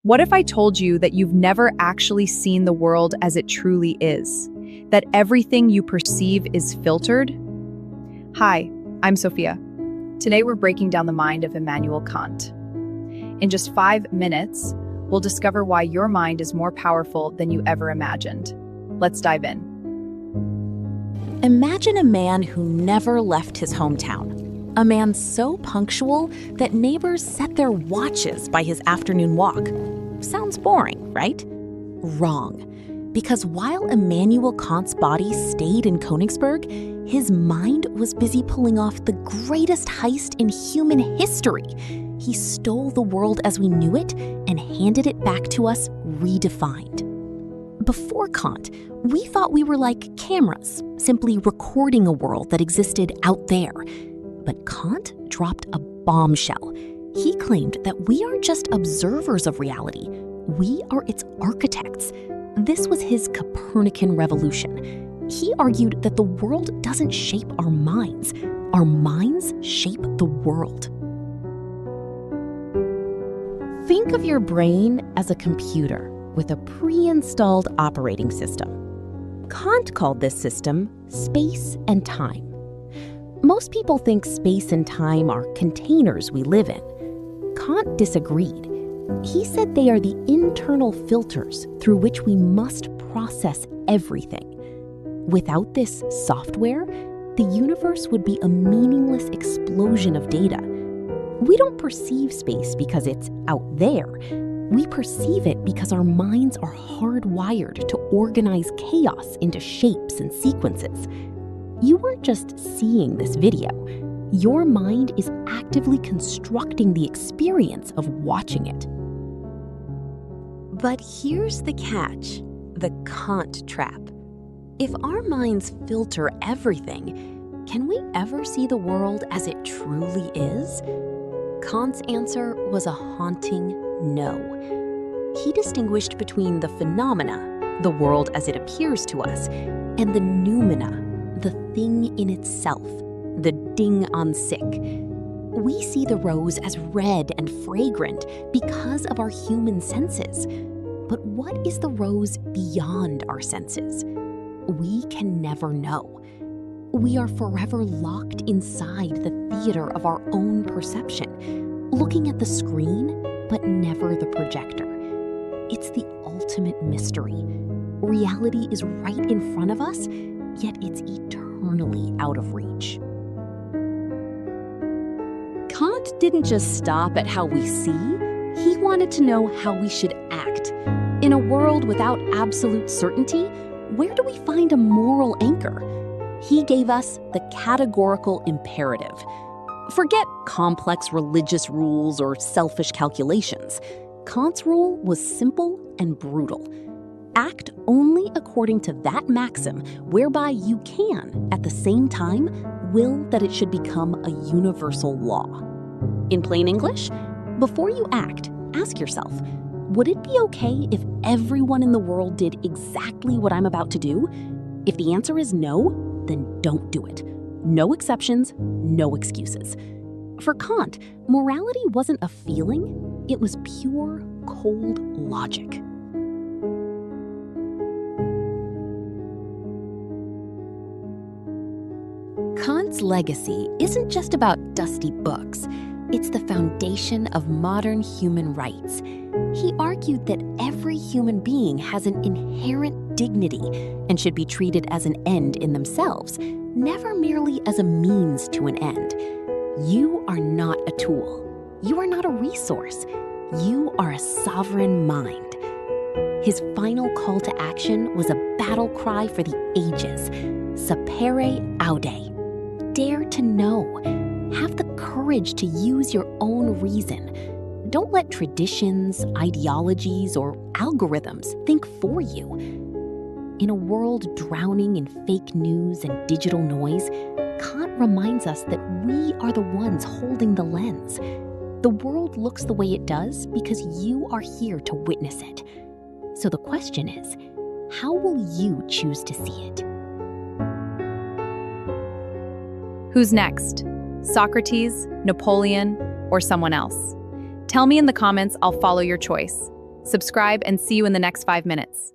What if I told you that you've never actually seen the world as it truly is? That everything you perceive is filtered? Hi, I'm Sophia. Today we're breaking down the mind of Immanuel Kant. In just 5 minutes, we'll discover why your mind is more powerful than you ever imagined. Let's dive in. Imagine a man who never left his hometown. A man so punctual that neighbors set their watches by his afternoon walk. Sounds boring, right? Wrong. Because while Immanuel Kant's body stayed in Königsberg, his mind was busy pulling off the greatest heist in human history. He stole the world as we knew it and handed it back to us redefined. Before Kant, we thought we were like cameras, simply recording a world that existed out there. But Kant dropped a bombshell. He claimed that we aren't just observers of reality, we are its architects. This was his Copernican Revolution. He argued that the world doesn't shape our minds shape the world. Think of your brain as a computer with a pre-installed operating system. Kant called this system space and time. Most people think space and time are containers we live in. Kant disagreed. He said they are the internal filters through which we must process everything. Without this software, the universe would be a meaningless explosion of data. We don't perceive space because it's out there. We perceive it because our minds are hardwired to organize chaos into shapes and sequences. You weren't just seeing this video. Your mind is actively constructing the experience of watching it. But here's the catch, the Kant trap. If our minds filter everything, can we ever see the world as it truly is? Kant's answer was a haunting no. He distinguished between the phenomena, the world as it appears to us, and the noumena, the thing in itself, the ding on sick. We see the rose as red and fragrant because of our human senses. But what is the rose beyond our senses? We can never know. We are forever locked inside the theater of our own perception, looking at the screen, but never the projector. It's the ultimate mystery. Reality is right in front of us, yet it's eternally out of reach. Kant didn't just stop at how we see, he wanted to know how we should act. In a world without absolute certainty, where do we find a moral anchor? He gave us the categorical imperative. Forget complex religious rules or selfish calculations. Kant's rule was simple and brutal. Act only according to that maxim whereby you can, at the same time, will that it should become a universal law. In plain English, before you act, ask yourself, would it be okay if everyone in the world did exactly what I'm about to do? If the answer is no, then don't do it. No exceptions, no excuses. For Kant, morality wasn't a feeling, it was pure, cold logic. Kant's legacy isn't just about dusty books. It's the foundation of modern human rights. He argued that every human being has an inherent dignity and should be treated as an end in themselves, never merely as a means to an end. You are not a tool. You are not a resource. You are a sovereign mind. His final call to action was a battle cry for the ages. Sapere Aude. Dare to know. Have the courage to use your own reason. Don't let traditions, ideologies, or algorithms think for you. In a world drowning in fake news and digital noise, Kant reminds us that we are the ones holding the lens. The world looks the way it does because you are here to witness it. So the question is, how will you choose to see it? Who's next? Socrates, Napoleon, or someone else? Tell me in the comments, I'll follow your choice. subscribe, and see you in the next 5 minutes.